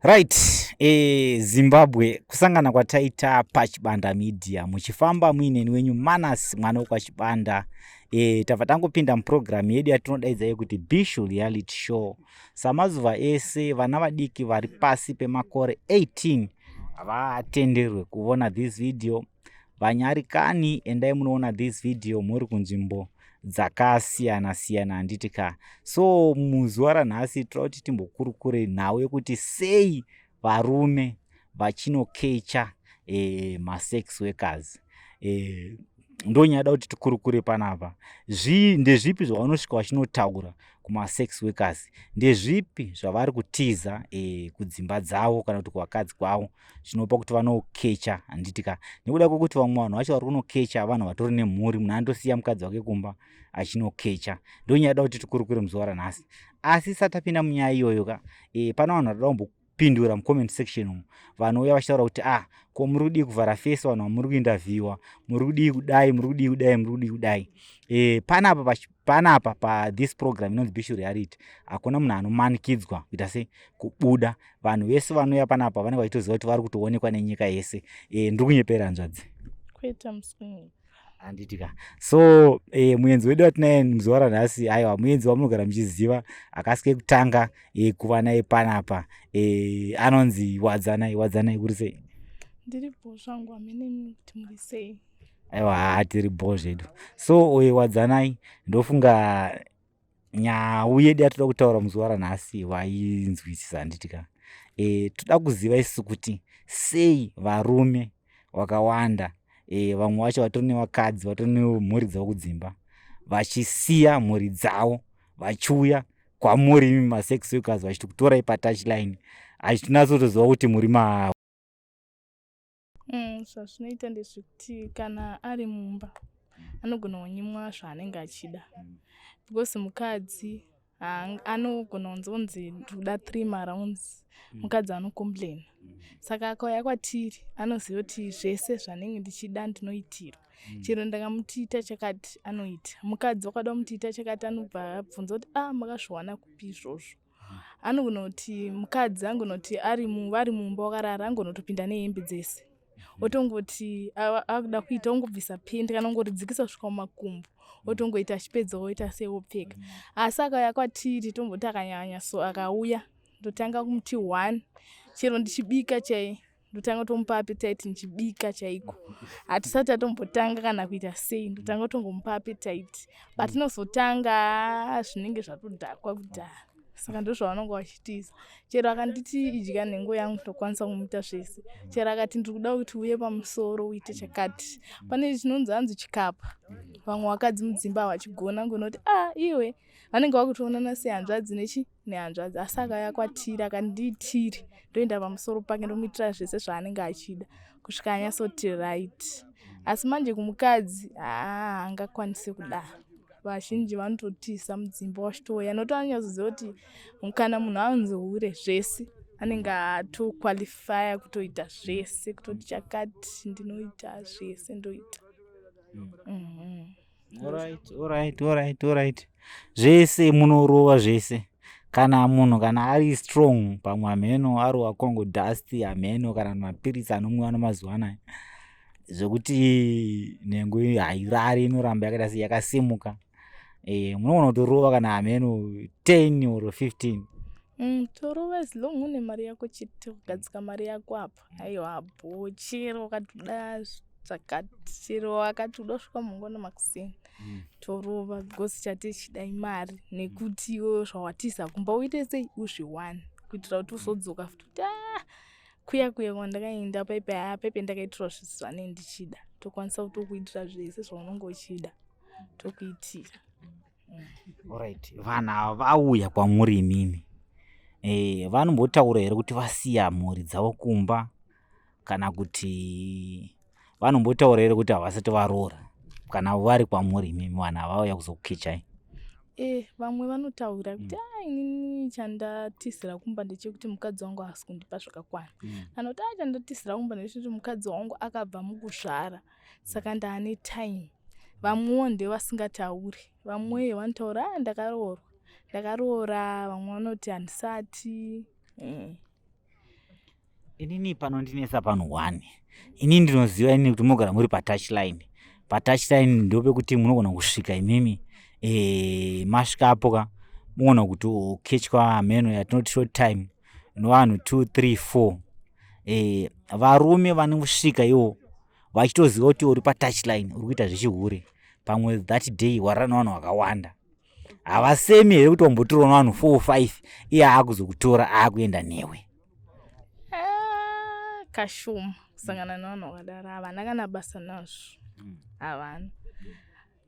Right, Zimbabwe kusangana kwataita paChibanda Media muchifamba muineni wenyu Manas mwana wekwaChibanda. Tabva tangopinda mupurogiramu yedu yatinodaidza kuti Bishu Reality Show. Samazuva ese vana vadiki vari pasi pemakore 18 vatenderwe kuona this video. Vanyari kani endai munoona this video muri kunzvimbo dzakasiyana siyana handitika. So muzuva ranhasi tinoda kuti timbokurukure nhau yekuti sei varume vachinokecha masex workers. Ndonyada kuti tikurukure panapa. Ndezvipi zvavanosvika vachinotaura kumasex workers? Ndezvipi zvavari kutiza kudzimba dzavo kana kuti kuvakadzi kwavo zvinopa kuti vanokecha handitika. Nekuda kwekuti vamwe vanhu vacho vari kunokecha vanhu vatori nemhuri, munhu andosiya mukadzi wake kumba achinokecha. Ndonyada kuti tikurukure muzuva ranhasi. Asi satapinda munyaya iyoyo pana vanhu varida kumbopindura mucomment section umu vanouya vachitaura kuti ko muri kudii kuvhara face vanhu vamuri kuindavhiwa, muri kudii kudai, muri kudii kudai, muri kudii kudai. Panapa this program inonzi Bishu Reality hakuna munhu anomanikidzwa kuita sei kubuda. Vanhu vese vanouya panapa vanenge vachitoziva kuti vari kutoonekwa nenyika yese. Ndiri kunyepera hanzvadzi Kuita muswingi handitika. So muenzi wedu watinaye muzuva ranhasi, aiwa muenzi wamunogara muchiziva, akasike kutanga kuva naye panapa. Anonzi Wadzanai kuri sei? ndiri bhozvangu hamene kuti muri sei? Aiwa tiri bho zvedu. So Wadzanai, ndofunga nyau yedu yatoda kutaura muzuva ranhasi wainzwisisa handitika. Toda kuziva isu kuti sei varume vakawanda, vamwe vacho vatori nevakadzi, vatori nemhuri dzavo kudzimba, vachisiya mhuri dzavo vachiuya kwamuri imi masex workers vachiti kutorai patouchline achitinatsotoziva kuti muri mahavo. Zvazvinoita ndezvekuti kana ari mumba anogona kunyimwa zvaanenge achida, because mukadzi anogona kunzonzi ndoda 3 marounds, mukadzi anocomplaina. Saka akauya kwatiri anoziva kuti zvese zvanenge ndichida ndinoitirwa. Chero ndakamutiita chakati anoita. Mukadzi wakada kumutiita chakati anobva abvunza kuti makazviwana kupi izvozvo. Anogona kuti mukadzi angona kuti vari mumba wakarara angona kutopinda nehembe dzese, otongoti akuda kuita ongobvisa pende kana ongoridzikisa kusvika mumakumbo, otongoita achipedza oita seopfeka. Asi akauya kwatiri tomboti akanyanya so akauya ndotanga kumuti 1, chero ndichibika chai ndotanga tomupa appetite ndichibika chaiko. Hatisati tatombotanga kana kuita sei, ndotanga tongomupa appetite. Patinozotanga zvinenge zvatodhakwa kudhara. Saka ndozvavanonga vachitiza. Chero akanditi idya nhengo yangu ndokwanisa kumuita zvese. Chero akati ndiri kuda kuti uye pamusoro uite chakati. Pane chinonzi hanzi chikapa. Vamwe vakadzi mudzimba havachigona ngonoti iwe vanenge vakutoonana sehanzvadzi nehanzvadzi. Asi akauya kwatiri akandiitira ndoenda pamusoro pake ndomuitira zvese zvaanenge achida kusvika anyatsoti right. Asi manje kumukadzi haangakwanisi kudaro. Vazhinji vanototiza mudzimba vachitouya nokuti vanonyatsoziva kuti kana munhu anzi hure zvese anenge atokwalifaya kutoita zvese, kutoti chakati ndinoita zvese ndoita. Alright. Zvese munorova zvese. Kana munhu kana ari strong pamwe hameno ari wakongo dust hameno kana mapirisi anomwiwa namazuva anaya zvekuti nhengo hairari inoramba yakaita seyakasimuka. Munogona kutorova kana hameno 10 or 15. Torova as long une mari yako chete kugadzika mari yako apa. Aiwa bho, chero wakatoda zvakati, chero wakatoda kusvika mungona makuseni. Torova because chate chidai mari nekuti iwe zvawatiza kumba uite sei uzviwane kuitira kuti uzodzoka futi kuti kuya kwandakaenda paipe ndakaitirwa zvese zvanenge ndichida. Tokwanisa kutokuitira zvese zvaunenge uchida tokuitira. Alright, vanhu ava vauya kwamuri imimi, vanombotaura here kuti vasiya mhuri dzavo kumba kana kuti vanombotaura here kuti havasati varoora kana vari kwamuri imimi vanhu ava vauya kuzokukechai? Vamwe vanotaura kuti inini chandatizira kumba ndechekuti mukadzi wangu haasi kundipa zvakakwana. Kana kuti chandatizira kumba ndechekuti mukadzi wangu akabva mukuzvara saka ndaane time. Vamwewo ndevasingatauri. Vamwe vanotaura ndakaroora. Vamwe vanoti handisati. Inini panondinesa pano 1 ini ndinoziva ini kuti munogara muri patouchline. Patouchline ndopekuti munogona kusvika imimi masvikapo munogona kutoketywa mheno yatinoti short time nevanhu 2 3 4 varume vanosvika ivo vachitoziva kuti uri patouchline uri kuita zvechihure pamwe that day warara nevanhu vakawanda havasemi here kuti wambotorawo nevanhu 4 5 iye aakuzokutora aakuenda newe. Kashoma kusangana nevanhu vakadaro havana kana basa nazvo havana.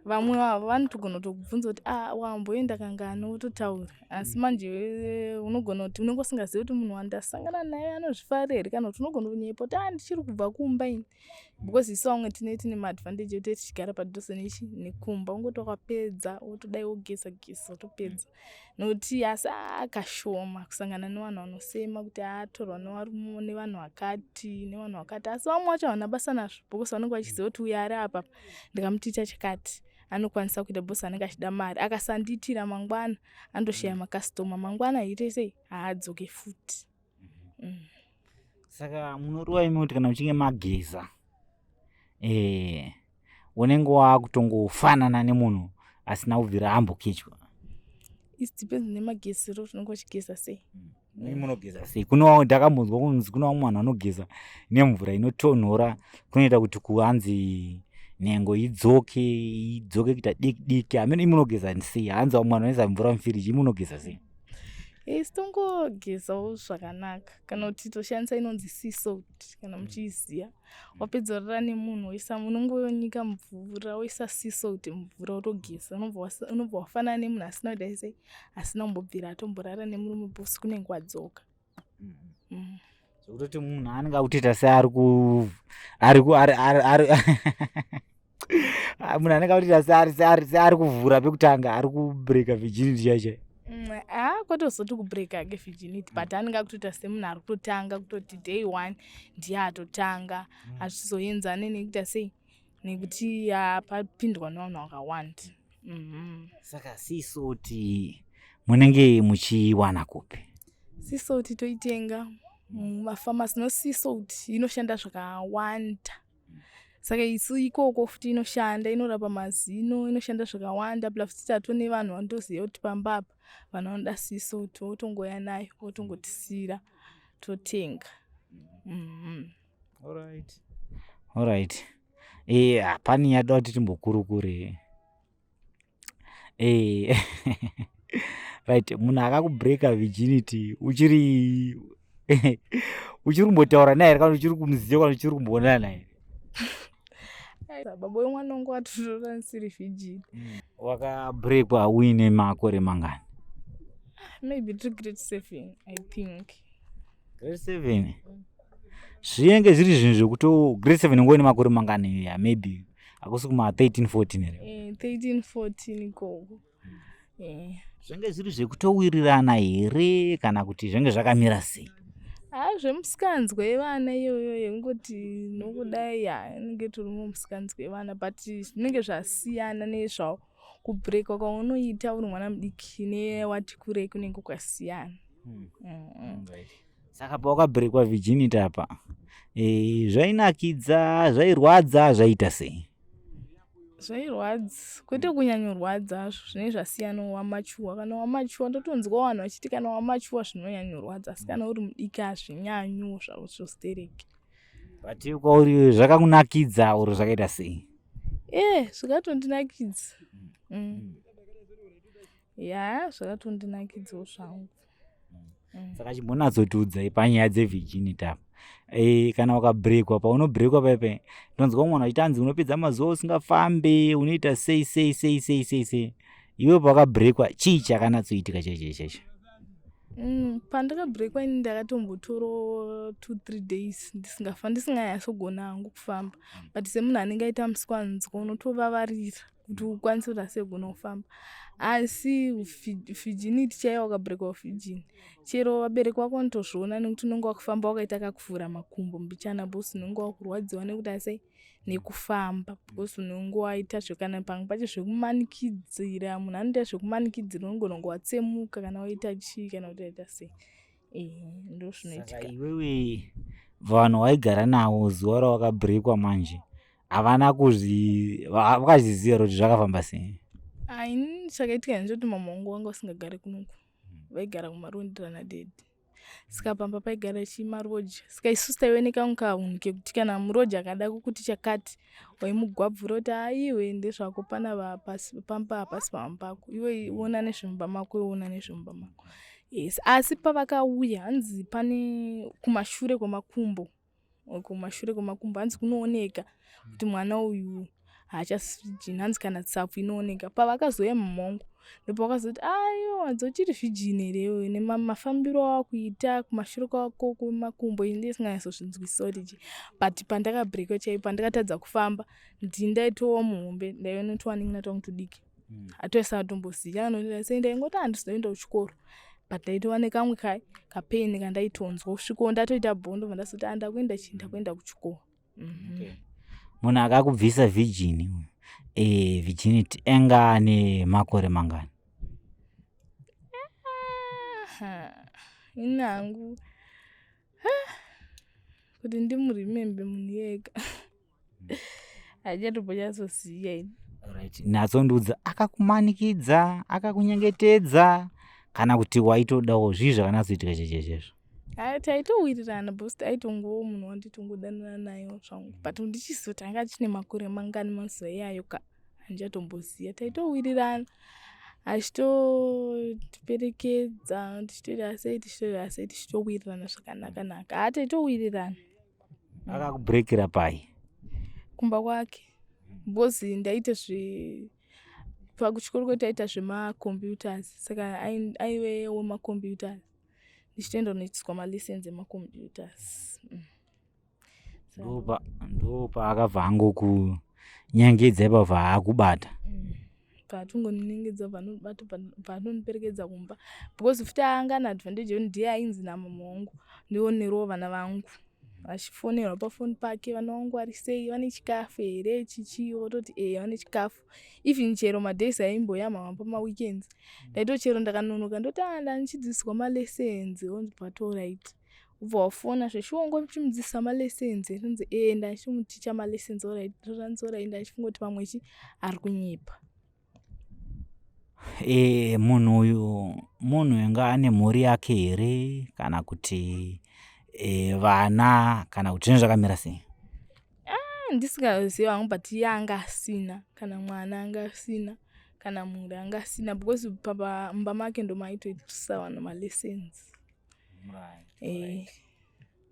Vamwe vavo vanotogona kutokubvunza kuti wamboenda kangani wototaura asi manje unogona kuti unenge usingazivi kuti munhu wandasangana naye anozvifara here kana kuti unogona kunyepa ndichiri kubva kumba ini because isu vamwe tine maadvantage ekuti tichigara padhuze nekumba ungoti wakapedza wotodai wogeza wotopedza nokuti asi kashoma kusangana nevanhu vanosema kuti atorwa nevanhu vakati asi vamwe vacho havana basa nazvo because vanenge vachiziva kuti uyo ari apa ndikamuticha chakati anokwanisa kuita bhosi anenge achida mari akasandiitira mangwana andoshaya makastoma mangwana aite sei haadzoke futi. Saka munorova imi kuti kana muchinge mageza unenge wakutongofanana nemunhu asina kubvira amboketywa. It depends nemagezero tinenge uchigeza sei. Munogeza sei? Ndakambonzwa kunzi kuna vamwe vanhu vanogeza nemvura inotonhora kunoita kuti kuhanzi nhengo idzoke kuita diki diki. Hamene munogeza sei? Hanzi vamwe vanhu vanoisa mvura mufiriji munogeza sei? Sitongogezawo zvakanaka kana kuti toshandisa inonzi sea salt kana muchiiziya. Wapedza warara nemunhu woisa unongonyika mvura woisa sea salt mvura wotogeza unobva wafanana nemunhu asina kudai sei asina kumbobvira atomborara nemurume bhosi kunenge wadzoka. Zvekutoti munhu anenge akutoita seari munhu anenge akutoita seari kuvhura pekutanga ari kubreka virginity chaichai. Kwatozoti kubreka virginity but anenge akutoita semunhu ari kutotanga kutoti day 1 ndiye atotanga azvizoenzane nekuita sei nekuti papindwa nevanhu vakawanda. Saka sea salt munenge muchiwana kupi? Sea salt toitenga mumafamasi no sea salt inoshanda zvakawanda. Saka isu ikoko futi inoshanda inorapa mazino inoshanda zvakawanda plus tatone vanhu vanotoziva kuti pamba apa vanhu vanoda sea salt wotongoya nayo wotongotisira totenga. Alright. Hapani yada kuti timbokurukure. Right, munhu akakubreka virginity uchiri kumbotaura naye kana uchiri kumuziva kana uchiri kumboonana naye? Baba wemwana wangu watotora ndisiri virgin. Wakabrekwa uine makore mangani? Maybe to grade 7 I think. Grade 7? Zvinenge zviri zvinhu zvekuti grade 7 ngoine makore mangani? Maybe hakusi kuma 13 14 here? 13 14 ikoko. Zvenge zviri zvekutowirirana here kana kuti zvenge zvakamira sei? Zvemusikanzwe vana iyoyo yekungoti nokudai inenge turi mumusikanzwe vana but zvinenge zvasiyana nezvao kubreka kwaunoita uri mwana mudiki newati kurei kunenge kwasiyana. Saka pawakabrekwa virginity apa zvainakidza, zvairwadza, zvaita sei? Zvairwadza kwete kunyanyorwadza zvinenge zvasiyana wamachuwa. Kana wamachuwa ndotonzwa vanhu vachiti kana wamachuwa zvinonyanyorwadza asi kana uri mudiki hazvinyanyo zvozvistereki. But kwauri zvakakunakidza uri zvakaita sei? Zvakatondinakidza. Zvakatondinakidzawo zvangu. Saka chimbonatsotiudzai panyaya dzevirginity apa. Kana ukabrekwa paunobrekwa paipai ndonzwa mwana achitanzi unopedza mazuva usingafambe unoita sei. Iwe pakabrekwa chii chakanatsoitika chaicho? Pandakabrekwa ini ndakatombotorawo 2-3 days ndisinganyatsogona hangu kufamba but semunhu anenge aita musikwanzwa unotovavarira kuti ukwanise kuti asegona kufamba. Asi virginity chaiyo wakabrekwa virgin chero vabereki vako vanotozviona nekuti unenge wakufamba wakaita kakuvhura makumbo mbichana bosi unenge wakurwadziwa nekuti asai nekufamba because unenge waita zvekana pamwe pacho zvekumanikidzira munhu anoita zvekumanikidzira unogona kunge watsemuka kana waita chii kana kuti waita sei. Ndozvinoitika. Saka iwewe vanhu waigara navo zuva rawakabhrekwa manje havana vakazviziva kuti zvakafamba sei. Ini chakaitika ndechoti mama wangu wanga usingagari kunoku, vaigara kumarondirana dedi. Saka pamba paigara chimaroja, saka isusu taioneka kunge kekuti kana muroja akada kukuti chakati waimugwabvura kuti aiwe ndezvako pana pamba hapasi pamba pako, iwe ona nezvemumba mako, iwe ona nezvemumba mako. Yes, asi pavakauya hanzi pane kumashure kwemakumbo hanzi kunooneka kuti mwana uyu haachasvijini, hanzi kana tsapu inooneka. Pavakazoya mama wangu ndipo vakazoti aiwa dzochiri vhijini here iwe nemafambiro awakuita kumashure kwako kwemakumbo. Ini ndisinganyatsozinzwisisa kuti chii, but pandakabhrekwa chaipo pandakatadza kufamba ndaitowa muhombe, ndaionetwa ningina tangu tudiki hatoisa atomboziva anotira sei, ndaingoti handizoenda kuchikoro, but ndaitova nekamwe kapeni kandaitonzwa kusvikawo ndatoita bhondo vandazoti ndakuenda chii, ndakuenda kuchikoro. Munhu akakubvisa vhijini, virginity enga ane makore mangani? Ini hangu kuti ndimurimembe munhu yega hachatombonyatsoziva ini. Alright, natsondiudza akakumanikidza, akakunyengetedza kana kuti waitodawo zvii zvakanatsoitika chechezvo? Taitowirirana because taitongowo munhu wanditongodanana naye zvangu, but ndichizoti anga chine makore mangani mazuva iyayo ka handichatomboziva. Taitowirirana achitotiperekedza tichitoita sei tichitowirirana zvakanaka. Taitowirirana. Akakubhrekera pai? Kumba kwake, because ndaita pakuchikoro kwedu taita zvemacomputers, saka aive wemacomputers, ndichitoenda kunoitiswa malessons emacomputers. Ndo paakabva angokunyengedza ipapo haakubata? Paatongoninyengedza paanoniperekedza kumba, because futi anga ane advantage yekuti ndiye ainzi namama wangu ndionerawo vana vangu, achifonerwa pafoni pake, vana vangu vari sei, vane chikafu here, chichi, ototi vane chikafu. Even chero madays aimboya mama pamaweekends, ndaitochero ndakanonoka ndoti ndanichidzidziswa malessons, but alright. Ubva wafona zveshuwa ngochimudzidzisa malessons, ndinzi ndachichimuticha malessons, alright, zvanzi alright, ndachifunga kuti pamwe ari kunyepa. Munhu uyu munhu anga ane mhuri yake here kana kuti vana kana kuti zvinhu zvakamira sei? Ndisingaziva hangu, but iye anga asina, kana mwana anga asina, kana mhuri anga asina, because mumba make ndo maitoitisa vanhu malessons.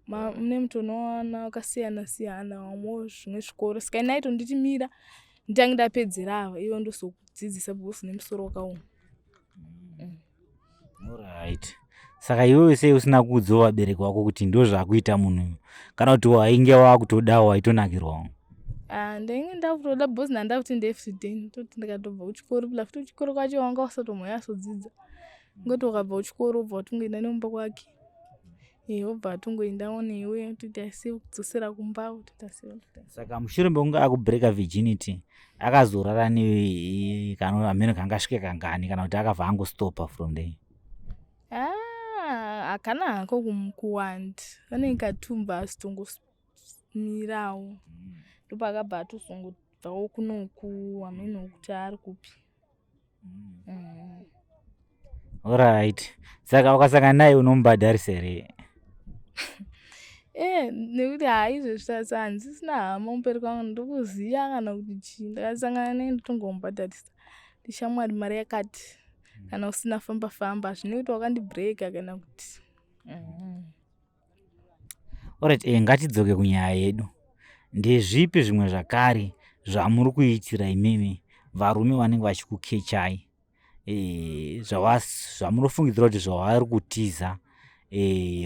Mune muti unowana wakasiyana siyana, vamwewo zvimwe zvikoro, saka ini aitonditi mira nditange ndapedzera ava iwe ndozokudzidzisa because nemusoro wakaoma. Alright. Saka iwewe sei usina kuudzawo vabereki vako kuti ndo zvakuita munhu uyu, kana kuti wainge wakutodawo waitonakirwawo? Ndainge ndakutoda because ndanda kuti ndeFCD, ndoti ndikatobva kuchikoro pila futi kuchikoro kwacho wanga usatombonyatsodzidza, ngoti wakabva kuchikoro wobva watongoenda nemumba kwake, wobva watongoendawo newe toita sei kudzosera kumba toita sei. Saka mushure mekunge akubhureka virginity akazorara newe kana hameno kangasvike kangani kana kuti akabva angostopa from there? Hakana hako kuwanda, kanenge katumba asitongomirawo, ndopakabva atozongobvawo kunoku hameno kuti ari kupi. Alright. Saka wakasangana naye unomubhadharisa here? Nekuti izvezvi sasa handisina hama kumberi kwangu, ndokuziva kana kuti chii, ndakasangana naye ndotongomubhadharisa, ndishamwari mari yakati, kana usina famba famba hazvine kuti wakandibhureka kana kuti. Alright, ngatidzoke kunyaya yedu. Ndezvipi zvimwe zvakare zvamuri kuitira imimi varume vanenge vachikukechai, zvamunofungidzira kuti zvavari kutiza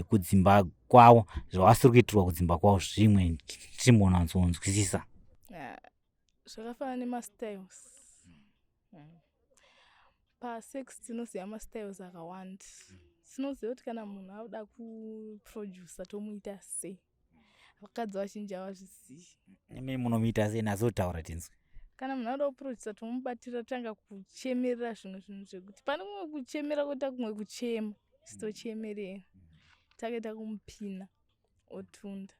kudzimba kwavo, zvavasiri kuitirwa kudzimba kwavo, zvimwe tichimbonyatsonzwisisa? Zvakafanana nemastyles. Pasex tinoziva mastyles akawanda. Tinoziva kuti kana munhu akuda kuproducer tomuita sei, vakadzi vazhinji havazvizivi. Imi munomuita sei? Nazotaura tinzwe. Kana munhu akuda kuproducer tomubatira tanga kuchemerera zvimwe zvinhu zvekuti pane kumwe kuchemera kuita kumwe kuchema, sitochemerera takaita kumupina otunda.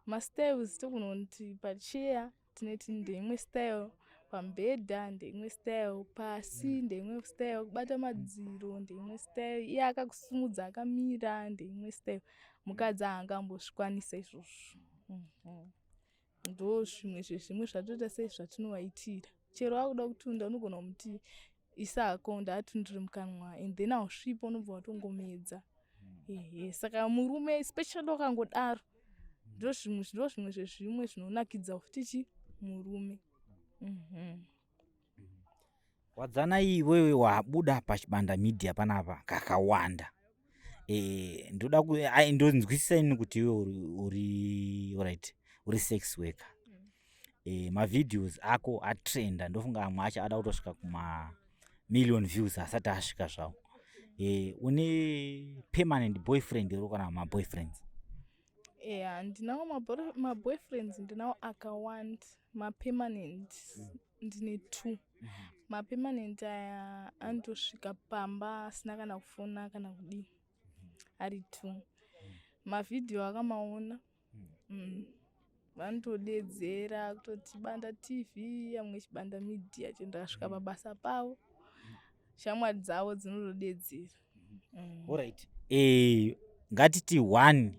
Mastyles togona kuti pacheya tinoti ndeimwe style, pamubhedha ndeimwe style, pasi ndeimwe style, kubata madziro ndeimwe style, iye akakusimudza akamira ndeimwe style. Mukadzi haangambozvikwanisa izvozvo. Ndo zvimwe zvezvimwe zvatoita sei zvatinovaitira. Chero wakuda kutunda unogona kumuti isako ndaatundire mukanwa and then hausvipa unobva watongomedza. Saka murume especially wakangodaro ndo zvimwe zvezvimwe zvinonakidza futi murume. Wadzana iwewe wabuda pachibanda media panapa kakawanda. Ndonzwisisa ini kuti iwe uri sex worker. Mavideos ako atrenda ndofunga amwe acho ada kutosvika kuma million views asati asvika zvawo. Une permanent boyfriend ero kana maboyfriends? Ndinawo maboyfriends ndinawo akawanda. Mapermanent ndine 2. Mapermanent aya andosvika pamba asina kana kufona kana kudii, ari 2. Mavideo akamaona vanotodedzera kutoti Banda TV, amwe Chibanda Media, ndasvika pabasa pavo, shamwari dzavo dzinotodedzera. Alright. Ngatiti 1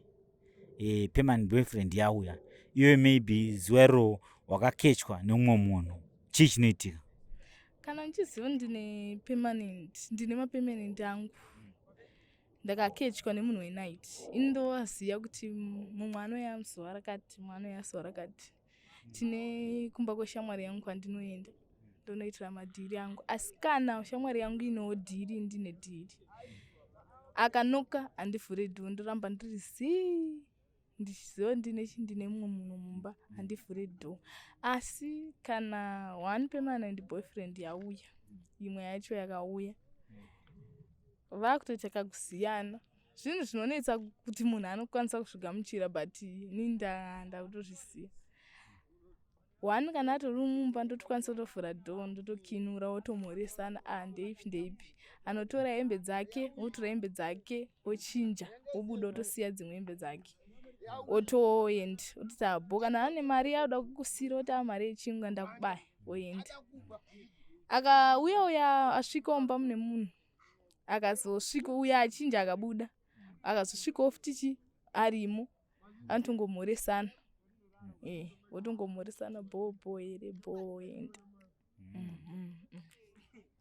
permanent boyfriend yauya, iwe maybe zuwero wakakechwa neumwe munhu, chii chinoitika? Kana ndichiziva ndine mapermanent angu, ndakakechwa nemunhu wenight, indoziva kuti mumwe anouya zuva rakati, mumwe anouya zuva rakati, tine kumba kweshamwari yangu kwandinoenda ndonoitira madhiri angu. Asi kana shamwari yangu inewo dhiri, ndine dhiri, akanoka handivhure dhoo, ndoramba ndiri zii ndichiziva ndine mumwe munhu mumba, handivhure dhoo. Asi kana 1 permanent boyfriend yauya, imwe yacho yakauya, vakutoita kakuziyana, zvinhu zvinonetsa kuti munhu anokwanisa kuzvigamuchira but ini ndakutozviziva. 1 kana atori mumba ndotokwanisa kutovhura dhoo, ndotokinura, wotomhoresana, ndeipi, anotora hembe dzake, wotora hembe dzake, ochinja, wobuda wotosiya dzimwe hembe dzake, otoenda, ototi abo kana ane mari yakuda kukusira, oti mari yechingwa ndakubaya, oenda. Akauya uya asvika mumba mune munhu, akazosvika uya achinja akabuda, akazosvikawo futi arimo, anotongomhoresana, wotongomhoresana bho here bho enda.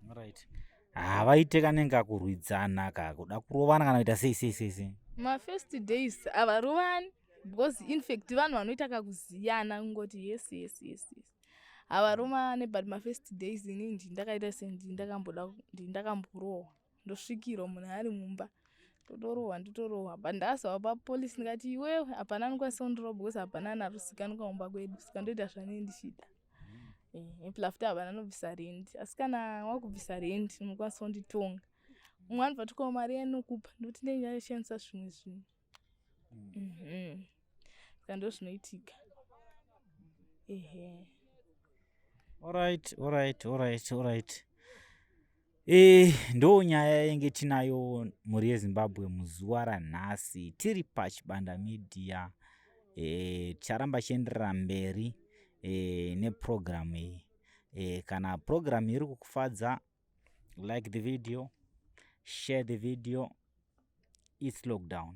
Alright. Havaite kanenge kakurwidzana kuda kurovana kana kuita sei? Ma-first days havarovani because in fact vanhu vanoita kakuziyana kungoti yes. Havarovani but ma-first days ini ndindakaita sendindakamborohwa, ndosvikirwa munhu ari mumba, ndotorohwa but ndazova papolisi ndikati iwewe hapana anokwanisa kundirohwa because hapana naruzikanwa kumba kwedu, saka ndoita zvanei ndichida. Epla futi hapana anobvisa rendi, asi kana wakubvisa rendi unokwanisa kunditonga. Umwe anobva tokawo mari yanokupa, ndokuti ndenyashandisa zvimwe zvinhu. Saka ndozvinoitika. Alright. Ndo nyaya yenge tinayo mhuri yeZimbabwe muzuva ranhasi, tiri pachibanda media. Ticharamba chienderera mberi neprogram iyi. Kana program iri kukufadza, like the video, share the video. It's lockdown.